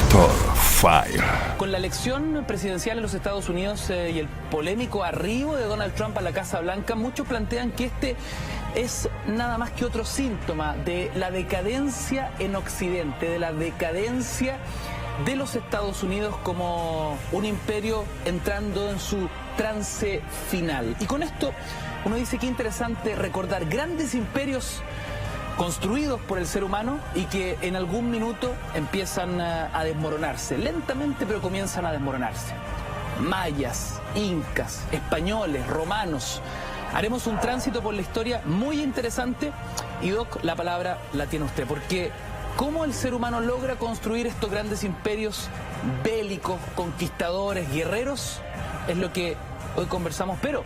Doctor File. Con la elección presidencial en los Estados Unidos y el polémico arribo de Donald Trump a la Casa Blanca, muchos plantean que este es nada más que otro síntoma de la decadencia en Occidente, de la decadencia de los Estados Unidos como un imperio entrando en su trance final. Y con esto uno dice que interesante recordar grandes imperios construidos por el ser humano y que en algún minuto empiezan a desmoronarse, lentamente, pero comienzan a desmoronarse. Mayas, incas, españoles, romanos. Haremos un tránsito por la historia muy interesante y Doc, la palabra la tiene usted, porque cómo el ser humano logra construir estos grandes imperios bélicos, conquistadores, guerreros, es lo que hoy conversamos, pero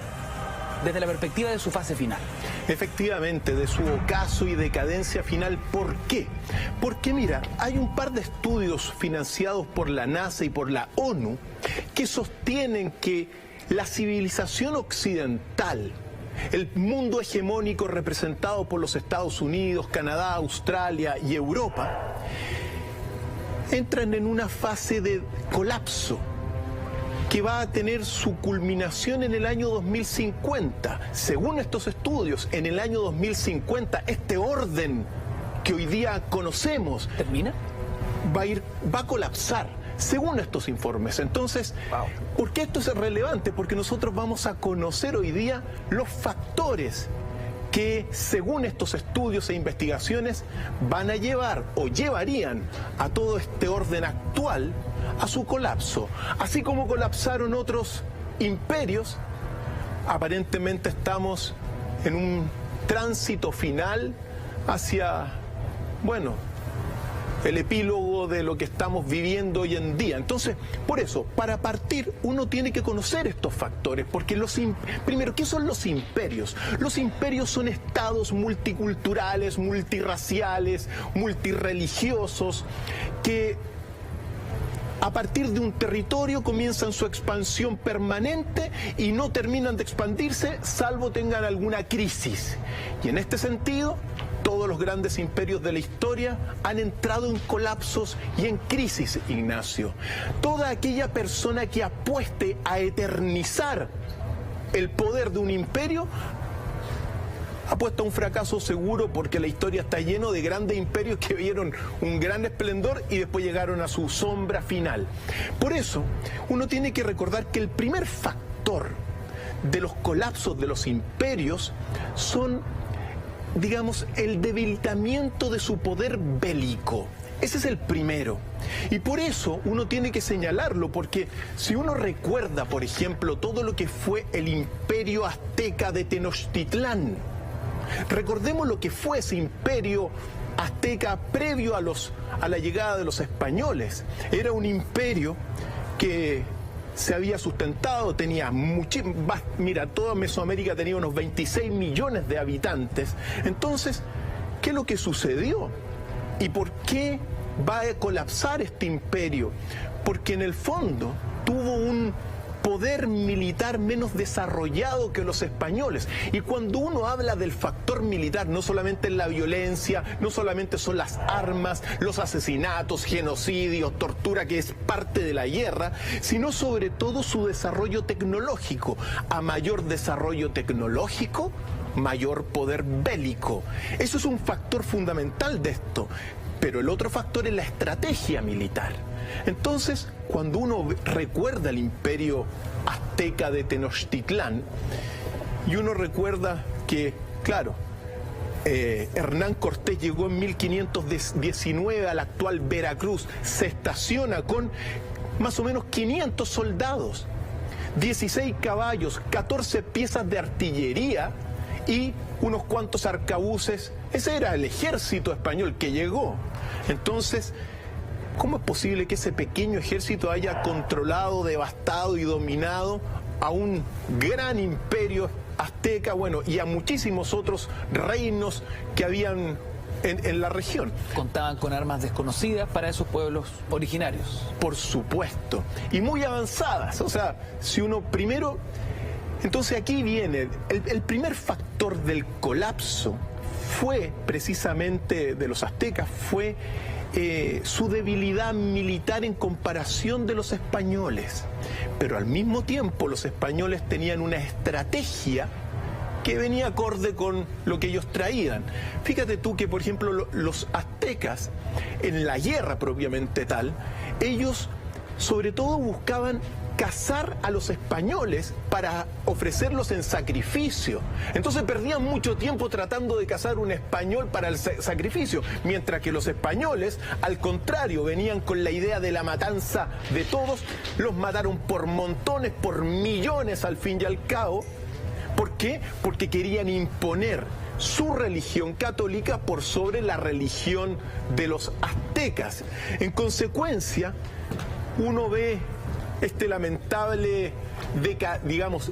desde la perspectiva de su fase final. Efectivamente, de su ocaso y decadencia final. ¿Por qué? Porque mira, hay un par de estudios financiados por la NASA y por la ONU que sostienen que la civilización occidental, el mundo hegemónico representado por los Estados Unidos, Canadá, Australia y Europa, entran en una fase de colapso que va a tener su culminación en el año 2050. Según estos estudios, en el año 2050, este orden que hoy día conocemos ¿termina? Va a colapsar, según estos informes. Entonces, ¿por qué esto es relevante? Porque nosotros vamos a conocer hoy día los factores que, según estos estudios e investigaciones, van a llevar o llevarían a todo este orden actual a su colapso. Así como colapsaron otros imperios, aparentemente estamos en un tránsito final hacia, bueno, el epílogo de lo que estamos viviendo hoy en día. Entonces, por eso, para partir, uno tiene que conocer estos factores, porque primero, ¿qué son los imperios? Los imperios son estados multiculturales, multirraciales, multireligiosos, que a partir de un territorio comienzan su expansión permanente y no terminan de expandirse salvo tengan alguna crisis. Y en este sentido, todos los grandes imperios de la historia han entrado en colapsos y en crisis, Ignacio. Toda aquella persona que apueste a eternizar el poder de un imperio apuesta a un fracaso seguro, porque la historia está lleno de grandes imperios que vieron un gran esplendor y después llegaron a su sombra final. Por eso, uno tiene que recordar que el primer factor de los colapsos de los imperios son, digamos, el debilitamiento de su poder bélico. Ese es el primero. Y por eso uno tiene que señalarlo, porque si uno recuerda, por ejemplo, todo lo que fue el imperio azteca de Tenochtitlán, recordemos lo que fue ese imperio azteca previo a la llegada de los españoles. Era un imperio que se había sustentado, tenía mira, toda Mesoamérica tenía unos 26 millones de habitantes. Entonces, ¿qué es lo que sucedió? ¿Y por qué va a colapsar este imperio? Porque en el fondo tuvo un poder militar menos desarrollado que los españoles. Y cuando uno habla del factor militar, no solamente es la violencia, no solamente son las armas, los asesinatos, genocidios, tortura, que es parte de la guerra, sino sobre todo su desarrollo tecnológico. A mayor desarrollo tecnológico, mayor poder bélico. Eso es un factor fundamental de esto. Pero el otro factor es la estrategia militar. Entonces, cuando uno recuerda el imperio azteca de Tenochtitlán, y uno recuerda que, claro, Hernán Cortés llegó en 1519 a la actual Veracruz, se estaciona con más o menos 500 soldados, 16 caballos, 14 piezas de artillería y unos cuantos arcabuces. Ese era el ejército español que llegó. Entonces, ¿cómo es posible que ese pequeño ejército haya controlado, devastado y dominado a un gran imperio azteca, bueno, y a muchísimos otros reinos que habían en la región? Contaban con armas desconocidas para esos pueblos originarios. Por supuesto, y muy avanzadas. O sea, si uno primero... Entonces aquí viene, el primer factor del colapso fue precisamente de los aztecas, fue su debilidad militar en comparación de los españoles. Pero al mismo tiempo los españoles tenían una estrategia que venía acorde con lo que ellos traían. Fíjate tú que, por ejemplo, los aztecas, en la guerra propiamente tal, ellos sobre todo buscaban cazar a los españoles para ofrecerlos en sacrificio. Entonces perdían mucho tiempo tratando de cazar un español para el sacrificio, mientras que los españoles, al contrario, venían con la idea de la matanza de todos. Los mataron por montones, por millones al fin y al cabo. ¿Por qué? Porque querían imponer su religión católica por sobre la religión de los aztecas. En consecuencia, uno ve este lamentable,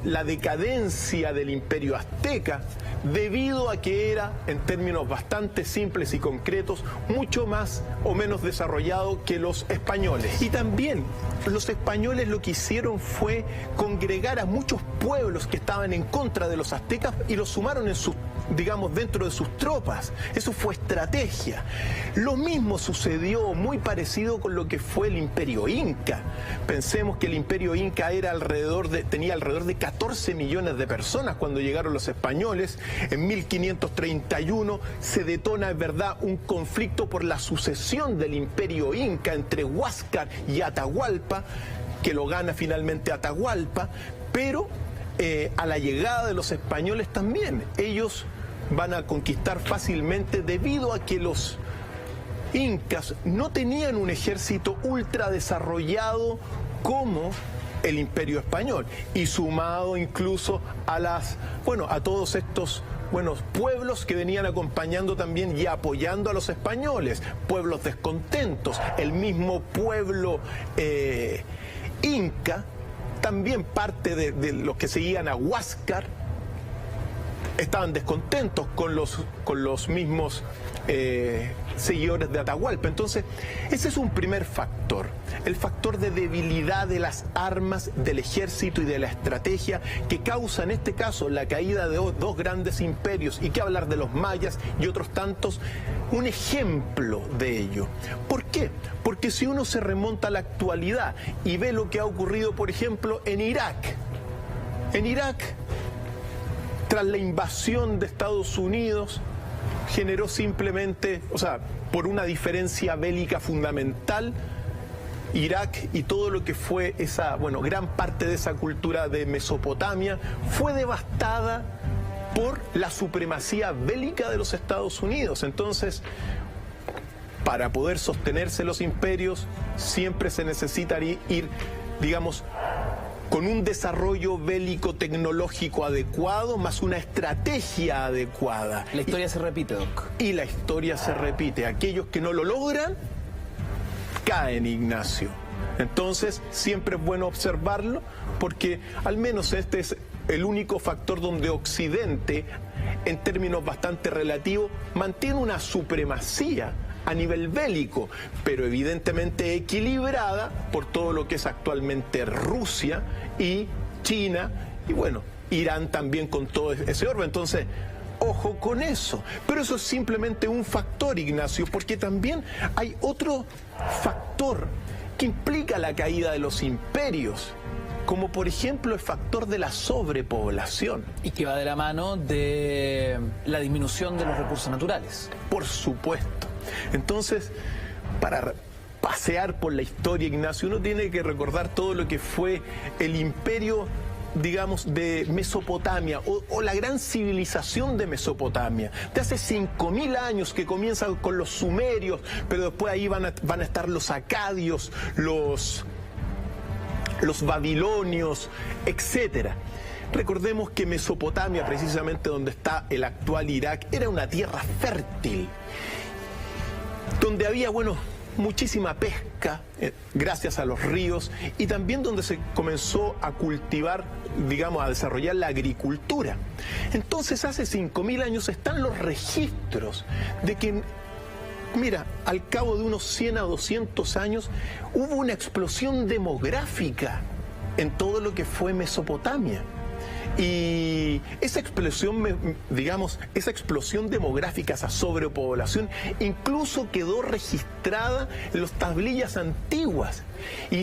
la decadencia del imperio azteca, debido a que era, en términos bastante simples y concretos, mucho más o menos desarrollado que los españoles. Y también los españoles lo que hicieron fue congregar a muchos pueblos que estaban en contra de los aztecas y los sumaron en sus, dentro de sus tropas. Eso fue estrategia. Lo mismo sucedió, muy parecido con lo que fue el imperio inca. Pensemos que el imperio inca tenía alrededor de 14 millones de personas cuando llegaron los españoles. En 1531 se detona, es verdad, un conflicto por la sucesión del imperio inca entre Huáscar y Atahualpa, que lo gana finalmente Atahualpa, pero a la llegada de los españoles también, ellos van a conquistar fácilmente debido a que los incas no tenían un ejército ultra desarrollado como el imperio español, y sumado incluso a todos estos pueblos que venían acompañando también y apoyando a los españoles, pueblos descontentos. El mismo pueblo inca, también parte de los que seguían a Huáscar, estaban descontentos con los mismos seguidores de Atahualpa. Entonces, ese es un primer factor, el factor de debilidad de las armas, del ejército y de la estrategia, que causa en este caso la caída de dos grandes imperios, y que hablar de los mayas y otros tantos, un ejemplo de ello. ¿Por qué? Porque si uno se remonta a la actualidad y ve lo que ha ocurrido, por ejemplo, en Irak, tras la invasión de Estados Unidos, generó simplemente, por una diferencia bélica fundamental, Irak y todo lo que fue gran parte de esa cultura de Mesopotamia fue devastada por la supremacía bélica de los Estados Unidos. Entonces, para poder sostenerse los imperios, siempre se necesita ir, con un desarrollo bélico tecnológico adecuado, más una estrategia adecuada. La historia se repite, Doc. Y la historia se repite. Aquellos que no lo logran, caen, Ignacio. Entonces, siempre es bueno observarlo, porque al menos este es el único factor donde Occidente, en términos bastante relativos, mantiene una supremacía a nivel bélico, pero evidentemente equilibrada por todo lo que es actualmente Rusia y China, y Irán también con todo ese orbe. Entonces, ojo con eso. Pero eso es simplemente un factor, Ignacio, porque también hay otro factor que implica la caída de los imperios, como por ejemplo el factor de la sobrepoblación. Y que va de la mano de la disminución de los recursos naturales. Por supuesto. Entonces, para pasear por la historia, Ignacio, uno tiene que recordar todo lo que fue el imperio, de Mesopotamia, o la gran civilización de Mesopotamia, de hace 5.000 años, que comienza con los sumerios, pero después ahí van a estar los acadios, los babilonios, etcétera. Recordemos que Mesopotamia, precisamente donde está el actual Irak, era una tierra fértil, donde había, muchísima pesca, gracias a los ríos, y también donde se comenzó a cultivar, a desarrollar la agricultura. Entonces, hace 5.000 años están los registros de que, al cabo de unos 100 a 200 años, hubo una explosión demográfica en todo lo que fue Mesopotamia. Y esa explosión, digamos, esa explosión demográfica, esa sobrepoblación, incluso quedó registrada en las tablillas antiguas. Y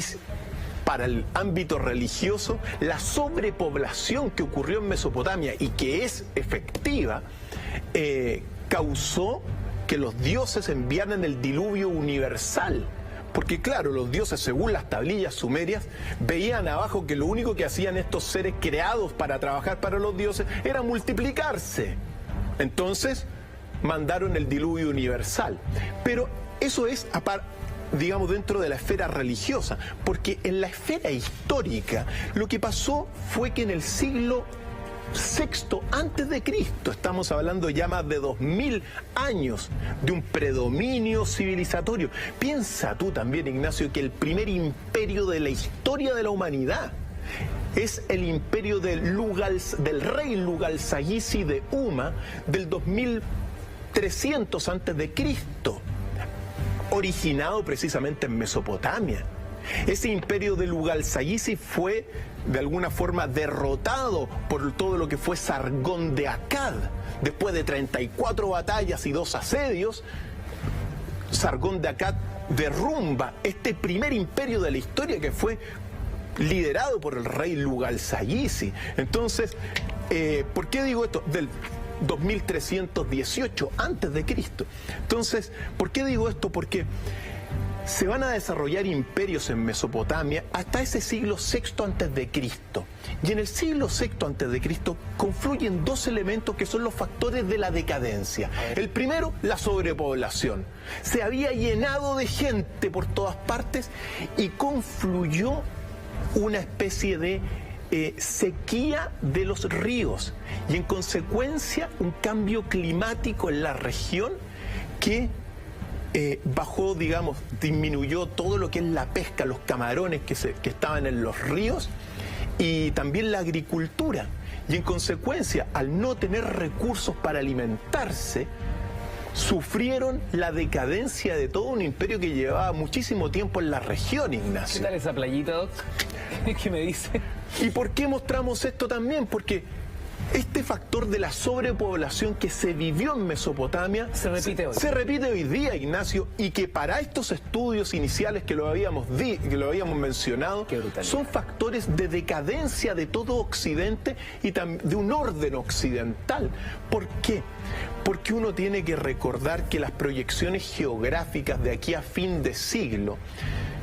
para el ámbito religioso, la sobrepoblación que ocurrió en Mesopotamia y que es efectiva, causó que los dioses enviaran el diluvio universal. Porque claro, los dioses, según las tablillas sumerias, veían abajo que lo único que hacían estos seres creados para trabajar para los dioses era multiplicarse. Entonces, mandaron el diluvio universal. Pero eso es, digamos, dentro de la esfera religiosa, porque en la esfera histórica lo que pasó fue que en el siglo VI antes de Cristo, estamos hablando ya más de 2000 años de un predominio civilizatorio. Piensa tú también, Ignacio, que el primer imperio de la historia de la humanidad es el imperio del rey Lugal-Sagici de Uma del 2300 antes de Cristo, originado precisamente en Mesopotamia. Ese imperio de Lugal-Sagici fue de alguna forma derrotado por todo lo que fue Sargón de Akkad. Después de 34 batallas y 2 asedios, Sargón de Akkad derrumba este primer imperio de la historia que fue liderado por el rey Lugal-Sagici. Entonces, ¿por qué digo esto? Del 2318 antes de Cristo. Entonces, ¿por qué digo esto? Porque se van a desarrollar imperios en Mesopotamia hasta ese siglo VI antes de Cristo. Y en el siglo VI antes de Cristo confluyen 2 elementos que son los factores de la decadencia. El primero, la sobrepoblación. Se había llenado de gente por todas partes y confluyó una especie de sequía de los ríos y en consecuencia un cambio climático en la región que bajó, digamos, disminuyó todo lo que es la pesca, los camarones que estaban en los ríos y también la agricultura. Y en consecuencia, al no tener recursos para alimentarse, sufrieron la decadencia de todo un imperio que llevaba muchísimo tiempo en la región, Ignacio. ¿Qué tal esa playita, Doc? ¿Qué me dice? ¿Y por qué mostramos esto también? Porque este factor de la sobrepoblación que se vivió en Mesopotamia se repite hoy día, Ignacio, y que para estos estudios iniciales que lo habíamos mencionado, son factores de decadencia de todo Occidente y de un orden occidental. ¿Por qué? Porque uno tiene que recordar que las proyecciones geográficas de aquí a fin de siglo,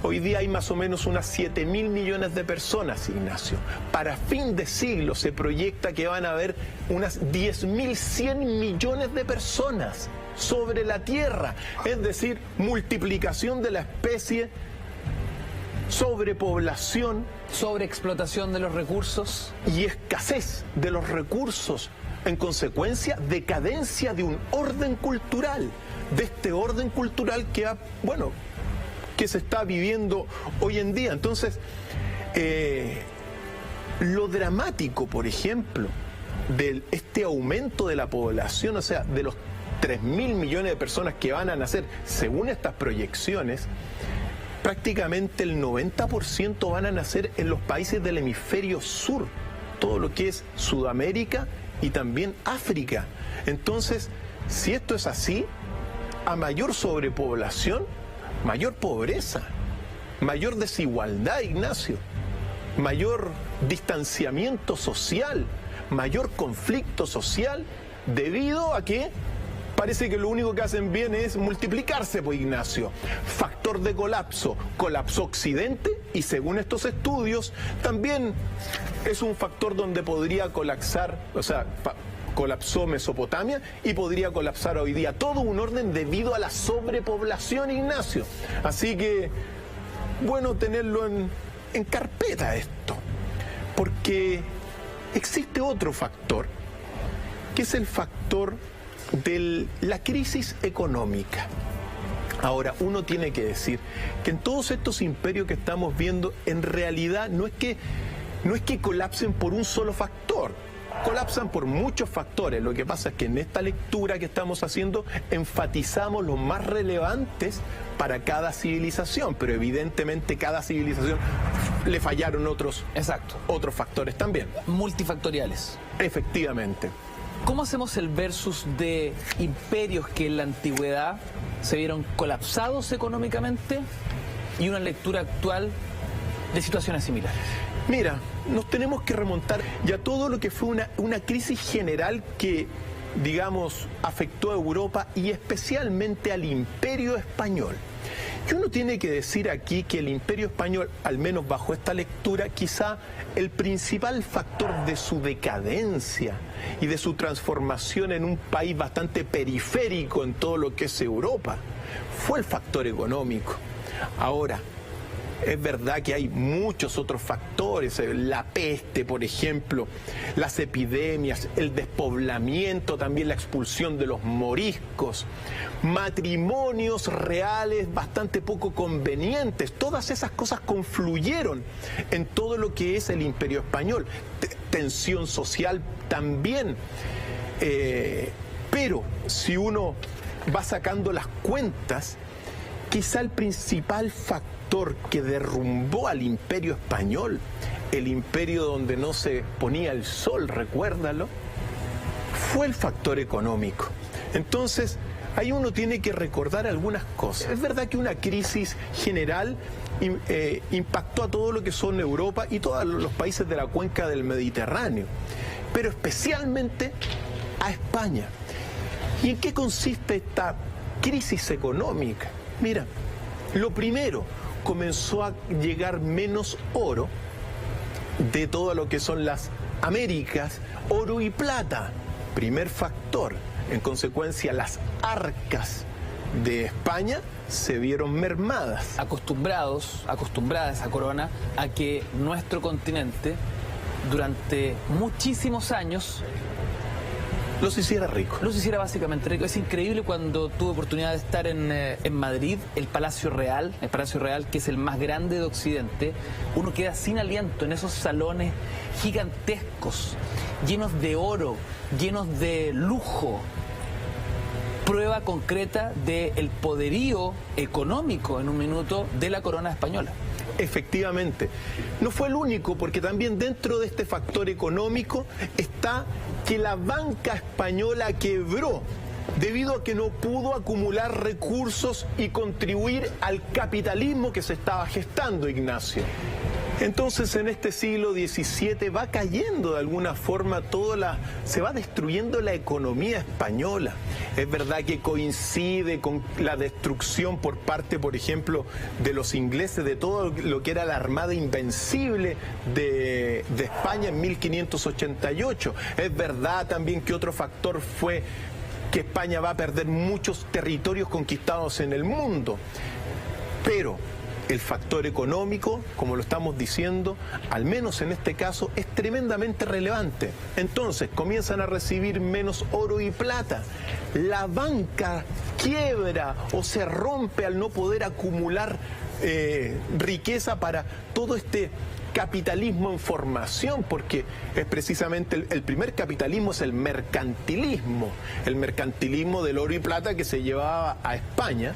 hoy día hay más o menos unas 7.000 millones de personas, Ignacio. Para fin de siglo se proyecta que van a haber unas 10.100 millones de personas sobre la Tierra. Es decir, multiplicación de la especie, sobrepoblación, sobreexplotación de los recursos y escasez de los recursos. En consecuencia, decadencia de un orden cultural, de este orden cultural que se está viviendo hoy en día. Entonces, lo dramático, por ejemplo, de este aumento de la población, o sea, de los 3.000 millones de personas que van a nacer, según estas proyecciones, prácticamente el 90% van a nacer en los países del hemisferio sur, todo lo que es Sudamérica y también África. Entonces, si esto es así, a mayor sobrepoblación, mayor pobreza, mayor desigualdad, Ignacio, mayor distanciamiento social, mayor conflicto social, debido a que parece que lo único que hacen bien es multiplicarse, pues, Ignacio. Factor de colapso, colapsó Occidente y según estos estudios también es un factor donde podría colapsar, o sea, colapsó Mesopotamia y podría colapsar hoy día todo un orden debido a la sobrepoblación, Ignacio. Así que, bueno tenerlo en carpeta esto, porque existe otro factor, que es el factor de la crisis económica. Ahora, uno tiene que decir que en todos estos imperios que estamos viendo, en realidad no es que colapsen por un solo factor. colapsan por muchos factores. Lo que pasa es que en esta lectura que estamos haciendo enfatizamos los más relevantes para cada civilización, pero evidentemente cada civilización le fallaron otros factores también. Multifactoriales. Efectivamente. ¿Cómo hacemos el versus de imperios que en la antigüedad se vieron colapsados económicamente y una lectura actual de situaciones similares? Mira, nos tenemos que remontar ya todo lo que fue una crisis general que, digamos, afectó a Europa y especialmente al Imperio Español. Y uno tiene que decir aquí que el Imperio Español, al menos bajo esta lectura, quizá el principal factor de su decadencia y de su transformación en un país bastante periférico en todo lo que es Europa, fue el factor económico. Ahora, es verdad que hay muchos otros factores, la peste, por ejemplo, las epidemias, el despoblamiento, también la expulsión de los moriscos, matrimonios reales bastante poco convenientes. Todas esas cosas confluyeron en todo lo que es el Imperio Español. Tensión social también. Pero si uno va sacando las cuentas, quizá el principal factor que derrumbó al Imperio Español, el imperio donde no se ponía el sol, recuérdalo, fue el factor económico. Entonces, ahí uno tiene que recordar algunas cosas. Es verdad que una crisis general impactó a todo lo que son Europa y todos los países de la cuenca del Mediterráneo, pero especialmente a España. ¿Y en qué consiste esta crisis económica? Mira, lo primero, comenzó a llegar menos oro de todo lo que son las Américas, oro y plata. Primer factor. En consecuencia, las arcas de España se vieron mermadas. Acostumbrada esa corona a que nuestro continente durante muchísimos años los hiciera ricos. Los hiciera básicamente ricos. Es increíble cuando tuve oportunidad de estar en Madrid, el Palacio Real, que es el más grande de Occidente. Uno queda sin aliento en esos salones gigantescos, llenos de oro, llenos de lujo. Prueba concreta del poderío económico, en un minuto, de la corona española. Efectivamente. No fue el único, porque también dentro de este factor económico está que la banca española quebró debido a que no pudo acumular recursos y contribuir al capitalismo que se estaba gestando, Ignacio. Entonces, en este siglo XVII va cayendo de alguna forma se va destruyendo la economía española. Es verdad que coincide con la destrucción por parte, por ejemplo, de los ingleses, de todo lo que era la Armada Invencible de España en 1588. Es verdad también que otro factor fue que España va a perder muchos territorios conquistados en el mundo. Pero el factor económico, como lo estamos diciendo, al menos en este caso, es tremendamente relevante. Entonces, comienzan a recibir menos oro y plata. La banca quiebra o se rompe al no poder acumular riqueza para todo este capitalismo en formación, porque es precisamente el primer capitalismo es el mercantilismo del oro y plata que se llevaba a España,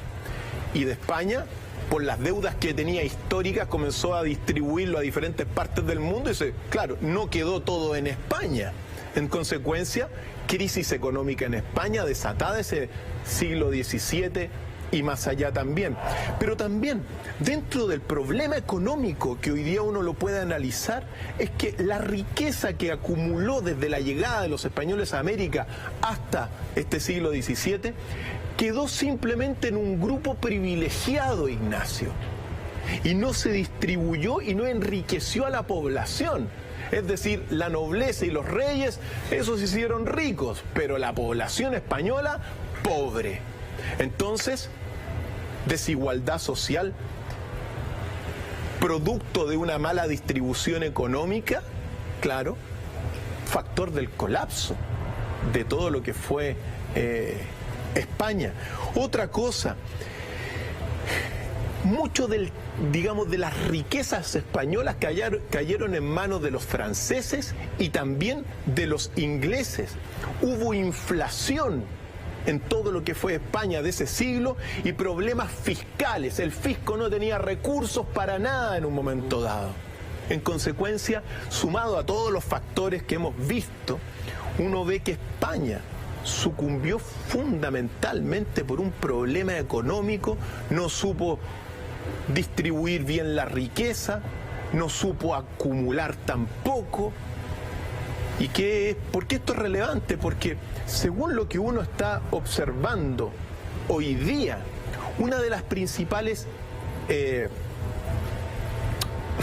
y de España, por las deudas que tenía históricas, comenzó a distribuirlo a diferentes partes del mundo y claro, no quedó todo en España. En consecuencia, crisis económica en España desatada ese siglo XVII y más allá también. Pero también, dentro del problema económico que hoy día uno lo puede analizar, es que la riqueza que acumuló desde la llegada de los españoles a América hasta este siglo XVII, quedó simplemente en un grupo privilegiado, Ignacio, y no se distribuyó y no enriqueció a la población. Es decir, la nobleza y los reyes, esos se hicieron ricos, pero la población española, pobre. Entonces, desigualdad social, producto de una mala distribución económica, claro, factor del colapso de todo lo que fue España. Otra cosa, mucho del digamos, de las riquezas españolas que cayeron en manos de los franceses y también de los ingleses. Hubo inflación en todo lo que fue España de ese siglo y problemas fiscales. El fisco no tenía recursos para nada en un momento dado. En consecuencia, sumado a todos los factores que hemos visto, uno ve que España sucumbió fundamentalmente por un problema económico, no supo distribuir bien la riqueza, no supo acumular tampoco. ¿Y por qué esto es relevante? Porque según lo que uno está observando hoy día, una de las principales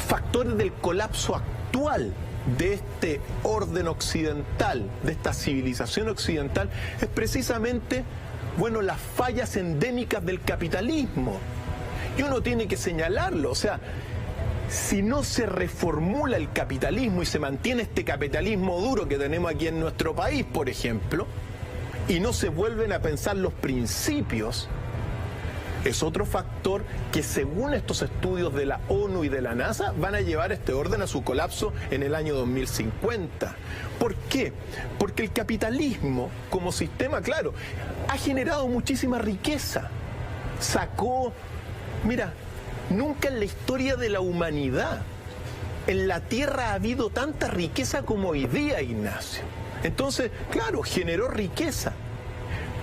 factores del colapso actual de este orden occidental, de esta civilización occidental, es precisamente, bueno, las fallas endémicas del capitalismo. Y uno tiene que señalarlo, o sea, si no se reformula el capitalismo y se mantiene este capitalismo duro que tenemos aquí en nuestro país, por ejemplo, y no se vuelven a pensar los principios, es otro factor que, según estos estudios de la ONU y de la NASA, van a llevar este orden a su colapso en el año 2050. ¿Por qué? Porque el capitalismo como sistema, claro, ha generado muchísima riqueza. Mira, nunca en la historia de la humanidad en la Tierra ha habido tanta riqueza como hoy día, Ignacio. Entonces, claro, generó riqueza,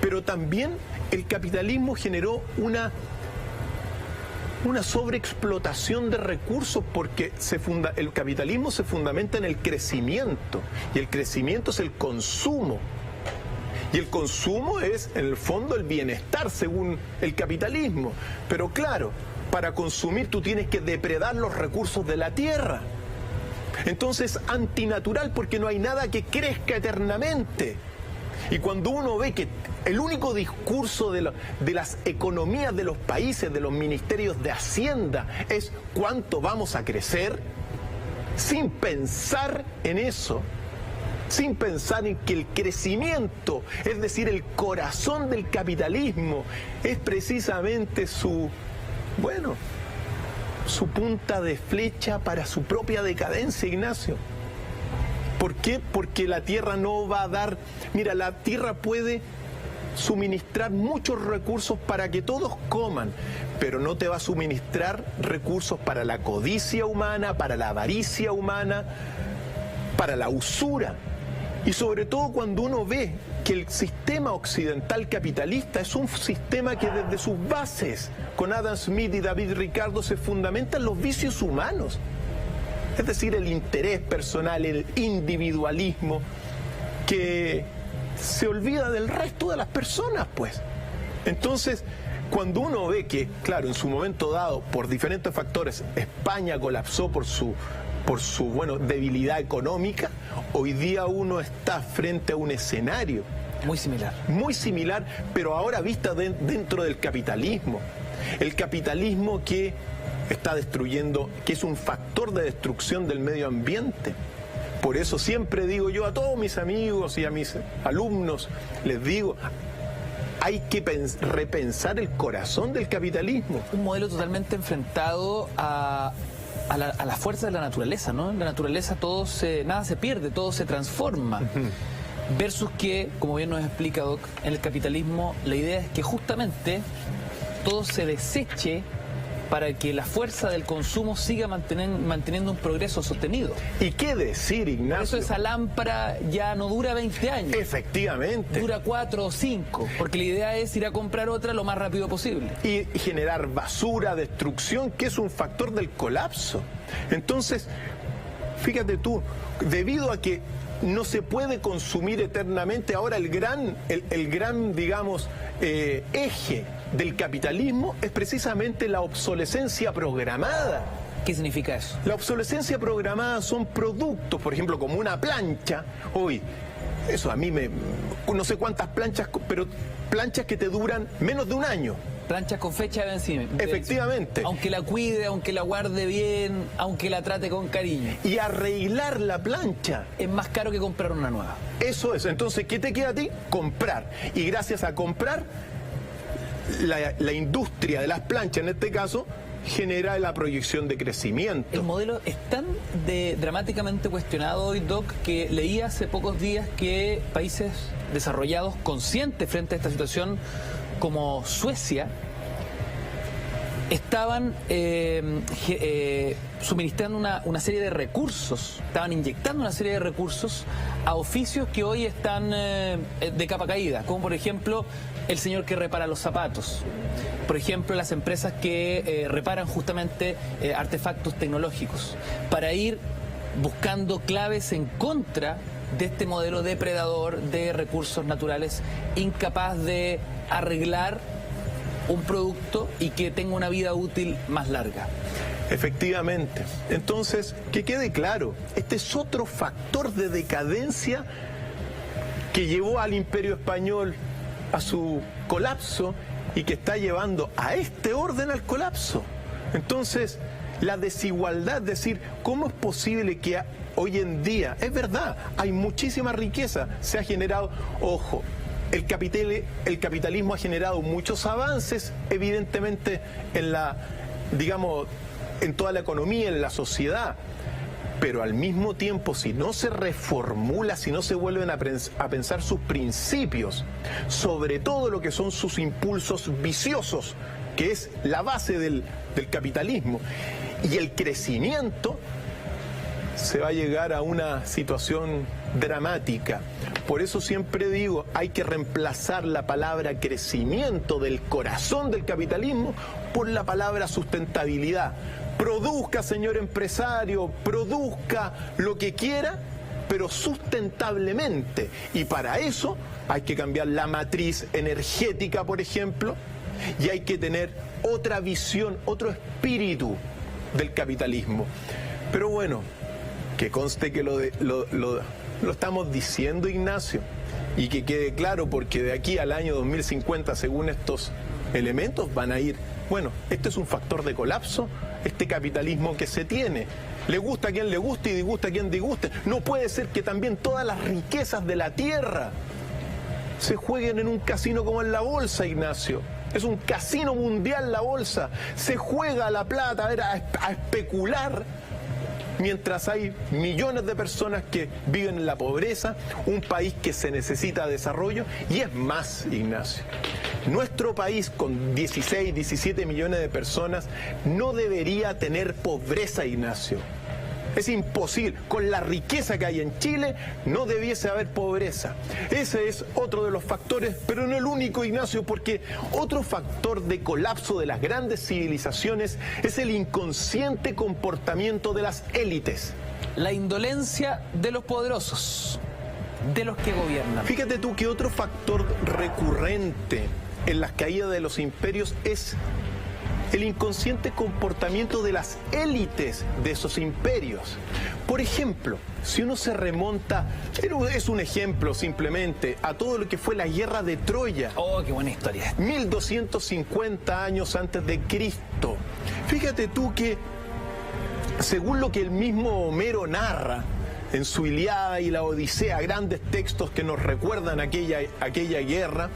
pero también el capitalismo generó una sobreexplotación de recursos, porque el capitalismo se fundamenta en el crecimiento, y el crecimiento es el consumo. Y el consumo es, en el fondo, el bienestar, según el capitalismo. Pero claro, para consumir tú tienes que depredar los recursos de la tierra. Entonces, antinatural, porque no hay nada que crezca eternamente. Y cuando uno ve que el único discurso de las economías de los países, de los ministerios de Hacienda, es cuánto vamos a crecer, sin pensar en eso, sin pensar en que el crecimiento, es decir, el corazón del capitalismo, es precisamente su punta de flecha para su propia decadencia, Ignacio. ¿Por qué? Porque la tierra no va a dar... Mira, la tierra puede suministrar muchos recursos para que todos coman, pero no te va a suministrar recursos para la codicia humana, para la avaricia humana, para la usura. Y sobre todo cuando uno ve que el sistema occidental capitalista es un sistema que desde sus bases, con Adam Smith y David Ricardo, se fundamenta en los vicios humanos. Es decir, el interés personal, el individualismo, que se olvida del resto de las personas, pues. Entonces, cuando uno ve que, claro, en su momento dado, por diferentes factores, España colapsó por su debilidad económica, hoy día uno está frente a un escenario muy similar, pero ahora vista dentro del capitalismo. El capitalismo que está destruyendo, que es un factor de destrucción del medio ambiente. Por eso siempre digo yo a todos mis amigos y a mis alumnos, les digo, hay que repensar el corazón del capitalismo. Un modelo totalmente enfrentado a la fuerza de la naturaleza, ¿no? En la naturaleza nada se pierde, todo se transforma. Versus que, como bien nos explica Doc, en el capitalismo la idea es que justamente todo se deseche para que la fuerza del consumo siga manteniendo un progreso sostenido. ¿Y qué decir, Ignacio? Por eso esa lámpara ya no dura 20 años. Efectivamente. Dura 4 o 5, porque la idea es ir a comprar otra lo más rápido posible. Y generar basura, destrucción, que es un factor del colapso. Entonces, fíjate tú, debido a que no se puede consumir eternamente, ahora el gran digamos, eje del capitalismo es precisamente la obsolescencia programada. ¿Qué significa eso? La obsolescencia programada son productos, por ejemplo, como una plancha. Hoy, eso a mí no sé cuántas planchas, pero planchas que te duran menos de un año. Planchas con fecha de vencimiento. Efectivamente. Aunque la cuide, aunque la guarde bien, aunque la trate con cariño. Y arreglar la plancha es más caro que comprar una nueva. Eso es. Entonces, ¿qué te queda a ti? Comprar. Y gracias a comprar, la industria de las planchas, en este caso, genera la proyección de crecimiento. El modelo es tan dramáticamente cuestionado hoy, Doc, que leí hace pocos días que países desarrollados conscientes frente a esta situación, como Suecia, estaban suministrando una serie de recursos, estaban inyectando una serie de recursos a oficios que hoy están de capa caída, como por ejemplo el señor que repara los zapatos, por ejemplo las empresas que reparan justamente artefactos tecnológicos, para ir buscando claves en contra de este modelo depredador de recursos naturales, incapaz de arreglar un producto y que tenga una vida útil más larga. Efectivamente. Entonces, que quede claro, este es otro factor de decadencia que llevó al Imperio Español a su colapso y que está llevando a este orden al colapso. Entonces, la desigualdad, es decir, ¿cómo es posible que hoy en día, es verdad, hay muchísima riqueza, se ha generado, ojo, el capitalismo ha generado muchos avances, evidentemente, en en toda la economía, en la sociedad, pero al mismo tiempo, si no se reformula, si no se vuelven a pensar sus principios, sobre todo lo que son sus impulsos viciosos, que es la base del capitalismo, y el crecimiento, se va a llegar a una situación dramática. Por eso siempre digo, hay que reemplazar la palabra crecimiento del corazón del capitalismo por la palabra sustentabilidad. Produzca, señor empresario, produzca lo que quiera, pero sustentablemente. Y para eso hay que cambiar la matriz energética, por ejemplo, y hay que tener otra visión, otro espíritu del capitalismo. Pero bueno, que conste que lo estamos diciendo, Ignacio, y que quede claro, porque de aquí al año 2050, según estos elementos, van a ir, bueno, este es un factor de colapso, este capitalismo que se tiene. Le gusta a quien le guste y disgusta a quien disguste. No puede ser que también todas las riquezas de la tierra se jueguen en un casino como en la bolsa, Ignacio. Es un casino mundial la bolsa. Se juega la plata a especular, mientras hay millones de personas que viven en la pobreza, un país que se necesita desarrollo. Y es más, Ignacio, nuestro país con 16, 17 millones de personas no debería tener pobreza, Ignacio. Es imposible. Con la riqueza que hay en Chile, no debiese haber pobreza. Ese es otro de los factores, pero no el único, Ignacio, porque otro factor de colapso de las grandes civilizaciones es el inconsciente comportamiento de las élites. La indolencia de los poderosos, de los que gobiernan. Fíjate tú que otro factor recurrente en las caídas de los imperios es el inconsciente comportamiento de las élites de esos imperios. Por ejemplo, si uno se remonta, es un ejemplo simplemente, a todo lo que fue la guerra de Troya. Oh, qué buena historia. 1250 años antes de Cristo. Fíjate tú que, según lo que el mismo Homero narra en su Ilíada y la Odisea, grandes textos que nos recuerdan aquella guerra,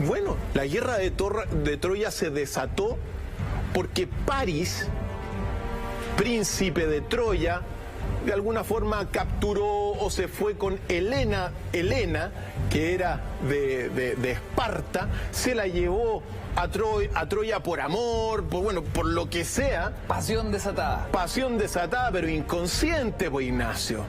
bueno, la guerra de Troya se desató porque París, príncipe de Troya, de alguna forma capturó o se fue con Helena, que era de Esparta, se la llevó a Troya por amor, por lo que sea. Pasión desatada. Pasión desatada, pero inconsciente, pues, Ignacio.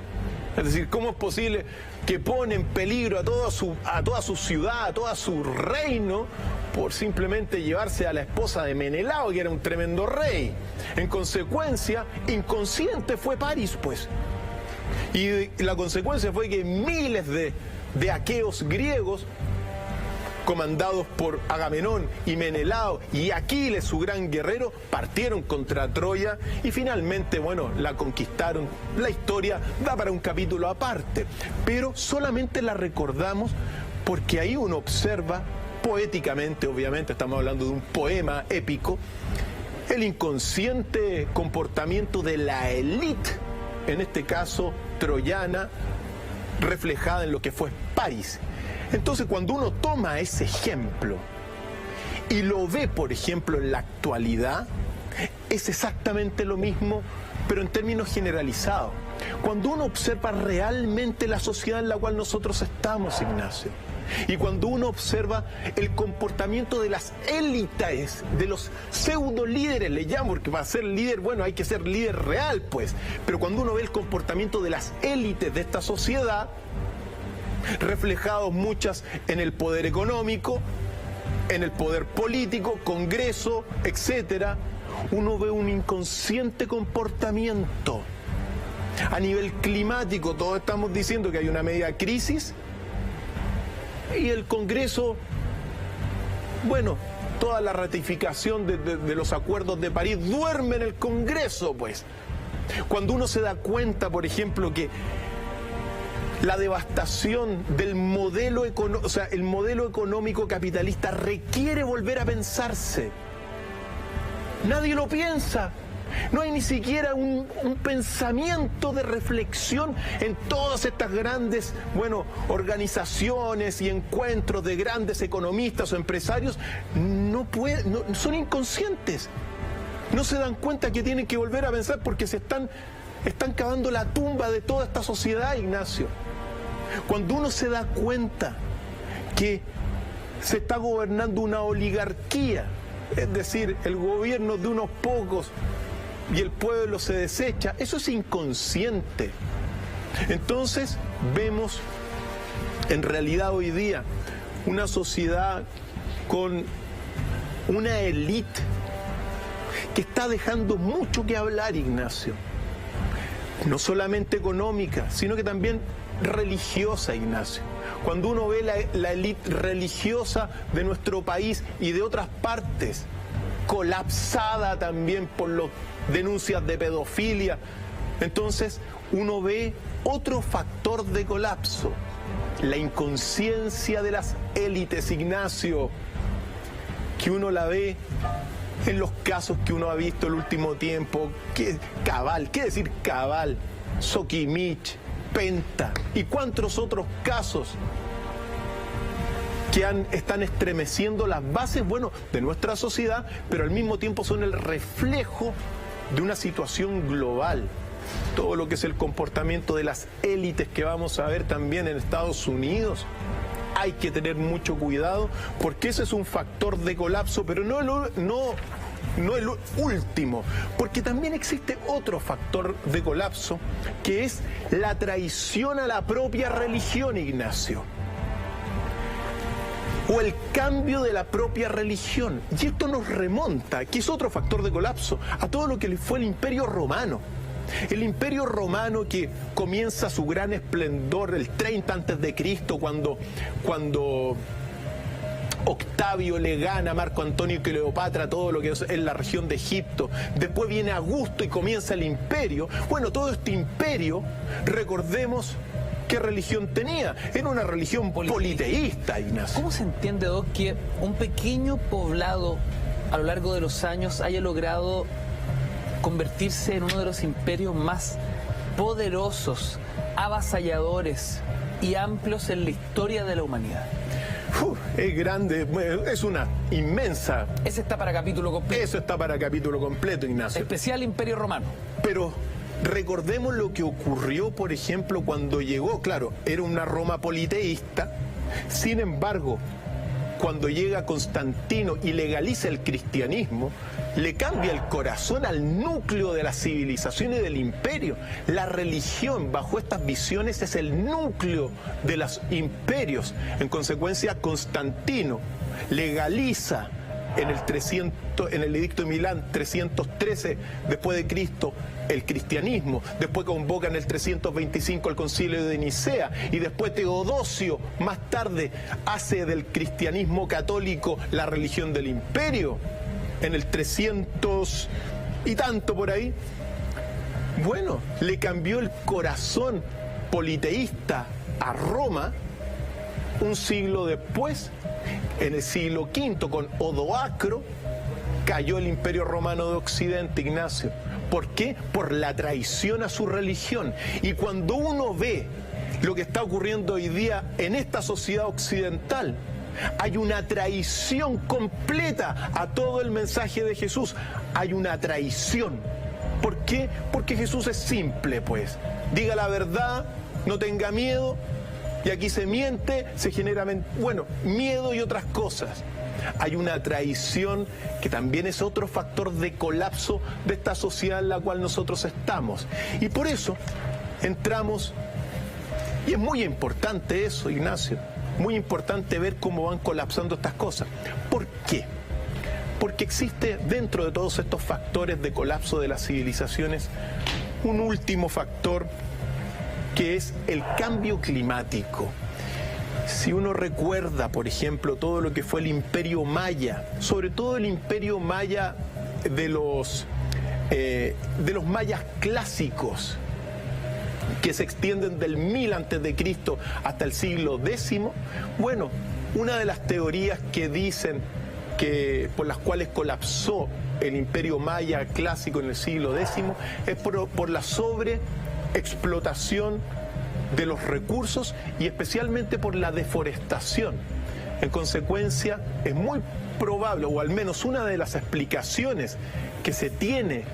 Es decir, ¿cómo es posible que pone en peligro a toda su ciudad, a todo su reino, por simplemente llevarse a la esposa de Menelao, que era un tremendo rey? En consecuencia, inconsciente fue París, pues. Y la consecuencia fue que miles de aqueos griegos, comandados por Agamenón y Menelao y Aquiles, su gran guerrero, partieron contra Troya y finalmente, bueno, la conquistaron. La historia da para un capítulo aparte, pero solamente la recordamos porque ahí uno observa poéticamente, obviamente estamos hablando de un poema épico, el inconsciente comportamiento de la élite, en este caso troyana, reflejada en lo que fue París. Entonces, cuando uno toma ese ejemplo y lo ve, por ejemplo, en la actualidad, es exactamente lo mismo, pero en términos generalizados. Cuando uno observa realmente la sociedad en la cual nosotros estamos, Ignacio, y cuando uno observa el comportamiento de las élites, de los pseudo líderes, le llamo, porque para ser líder, bueno, hay que ser líder real, pues, pero cuando uno ve el comportamiento de las élites de esta sociedad, reflejados muchas en el poder económico, en el poder político, Congreso, etcétera, uno ve un inconsciente comportamiento. A nivel climático, todos estamos diciendo que hay una media crisis, y el Congreso, bueno, toda la ratificación de los acuerdos de París duerme en el Congreso, pues. Cuando uno se da cuenta, por ejemplo, que la devastación del modelo económico, o sea, el modelo económico capitalista requiere volver a pensarse. Nadie lo piensa. No hay ni siquiera un pensamiento de reflexión en todas estas grandes, bueno, organizaciones y encuentros de grandes economistas o empresarios. Son inconscientes. No se dan cuenta que tienen que volver a pensar porque están cavando la tumba de toda esta sociedad, Ignacio. Cuando uno se da cuenta que se está gobernando una oligarquía, es decir, el gobierno de unos pocos, y el pueblo se desecha, eso es inconsciente. Entonces vemos en realidad hoy día una sociedad con una élite que está dejando mucho que hablar, Ignacio. No solamente económica, sino que también religiosa, Ignacio. Cuando uno ve la élite religiosa de nuestro país y de otras partes, colapsada también por las denuncias de pedofilia, entonces uno ve otro factor de colapso, la inconsciencia de las élites, Ignacio, que uno la ve en los casos que uno ha visto el último tiempo, Cabal, ¿qué decir Cabal? Soquimich, Penta y cuántos otros casos que están estremeciendo las bases, bueno, de nuestra sociedad, pero al mismo tiempo son el reflejo de una situación global. Todo lo que es el comportamiento de las élites que vamos a ver también en Estados Unidos, hay que tener mucho cuidado porque ese es un factor de colapso, pero no el último, porque también existe otro factor de colapso que es la traición a la propia religión, Ignacio, o el cambio de la propia religión. Y esto nos remonta, que es otro factor de colapso, a todo lo que fue el Imperio Romano. El Imperio Romano que comienza su gran esplendor el 30 a.C., cuando Octavio le gana a Marco Antonio y Cleopatra todo lo que es en la región de Egipto. Después viene Augusto y comienza el imperio. Bueno, todo este imperio, recordemos qué religión tenía. Era una religión politeísta, Ignacio. ¿Cómo se entiende, Doc, que un pequeño poblado a lo largo de los años haya logrado convertirse en uno de los imperios más poderosos, avasalladores y amplios en la historia de la humanidad? Es grande, es una inmensa. Ese está para capítulo completo. Eso está para capítulo completo, Ignacio. Especial Imperio Romano. Pero recordemos lo que ocurrió, por ejemplo, cuando llegó, claro, era una Roma politeísta, sin embargo, cuando llega Constantino y legaliza el cristianismo, le cambia el corazón al núcleo de la civilización y del imperio. La religión, bajo estas visiones, es el núcleo de los imperios. En consecuencia, Constantino legaliza en el Edicto de Milán 313 después de Cristo el cristianismo, después convoca en el 325 el Concilio de Nicea y después Teodosio más tarde hace del cristianismo católico la religión del imperio en el 300 y tanto por ahí. Bueno, le cambió el corazón politeísta a Roma. Un siglo después, en el siglo V, con Odoacro, cayó el Imperio Romano de Occidente, Ignacio. ¿Por qué? Por la traición a su religión. Y cuando uno ve lo que está ocurriendo hoy día en esta sociedad occidental, Hay una traición completa a todo el mensaje de Jesús. Hay una traición. ¿Por qué? Porque Jesús es simple, pues. Diga la verdad, no tenga miedo. Y aquí se miente, se genera, miedo y otras cosas. Hay una traición que también es otro factor de colapso de esta sociedad en la cual nosotros estamos. Y por eso entramos, y es muy importante eso, Ignacio, muy importante ver cómo van colapsando estas cosas. ¿Por qué? Porque existe dentro de todos estos factores de colapso de las civilizaciones un último factor que es el cambio climático. Si uno recuerda, por ejemplo, todo lo que fue el Imperio Maya, sobre todo el Imperio Maya de los mayas clásicos, que se extienden del 1000 a.C. hasta el siglo X, una de las teorías que dicen que por las cuales colapsó el Imperio Maya clásico en el siglo X es por la sobreexplotación de los recursos y especialmente por la deforestación. En consecuencia, es muy probable, o al menos una de las explicaciones que se tiene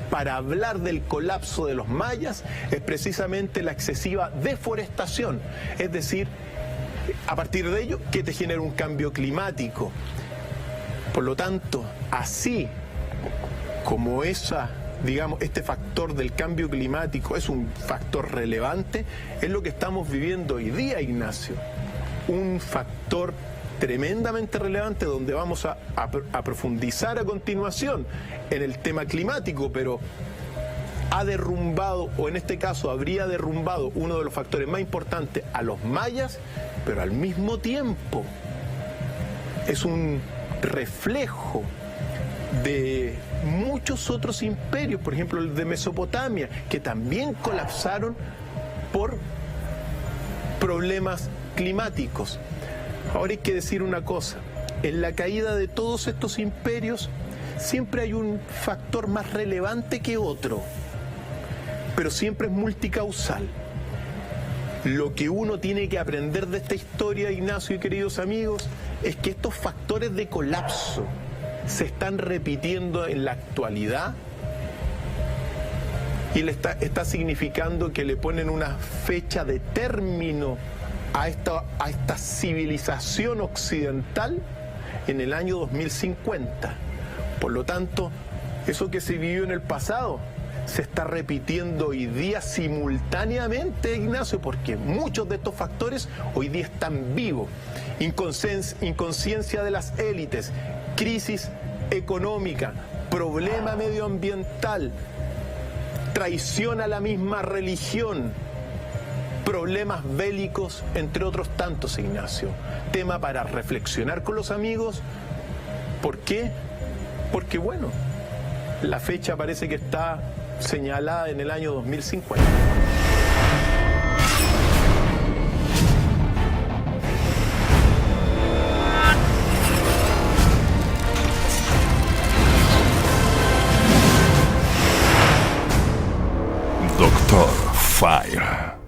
para hablar del colapso de los mayas, es precisamente la excesiva deforestación. Es decir, a partir de ello, que te genera un cambio climático. Por lo tanto, así como este factor del cambio climático es un factor relevante, es lo que estamos viviendo hoy día, Ignacio. Un factor tremendamente relevante donde vamos a profundizar a continuación en el tema climático, pero ha derrumbado, o en este caso habría derrumbado, uno de los factores más importantes a los mayas, pero al mismo tiempo es un reflejo de muchos otros imperios, por ejemplo el de Mesopotamia, que también colapsaron por problemas climáticos. Ahora hay que decir una cosa, en la caída de todos estos imperios siempre hay un factor más relevante que otro, pero siempre es multicausal. Lo que uno tiene que aprender de esta historia, Ignacio y queridos amigos, es que estos factores de colapso se están repitiendo en la actualidad y está significando que le ponen una fecha de término a esta civilización occidental en el año 2050. Por lo tanto, eso que se vivió en el pasado se está repitiendo hoy día simultáneamente, Ignacio, porque muchos de estos factores hoy día están vivos. Inconsciencia de las élites, crisis económica, problema medioambiental, traición a la misma religión, problemas bélicos, entre otros tantos, Ignacio. Tema para reflexionar con los amigos. ¿Por qué? Porque, la fecha parece que está señalada en el año 2050. Doctor Fire.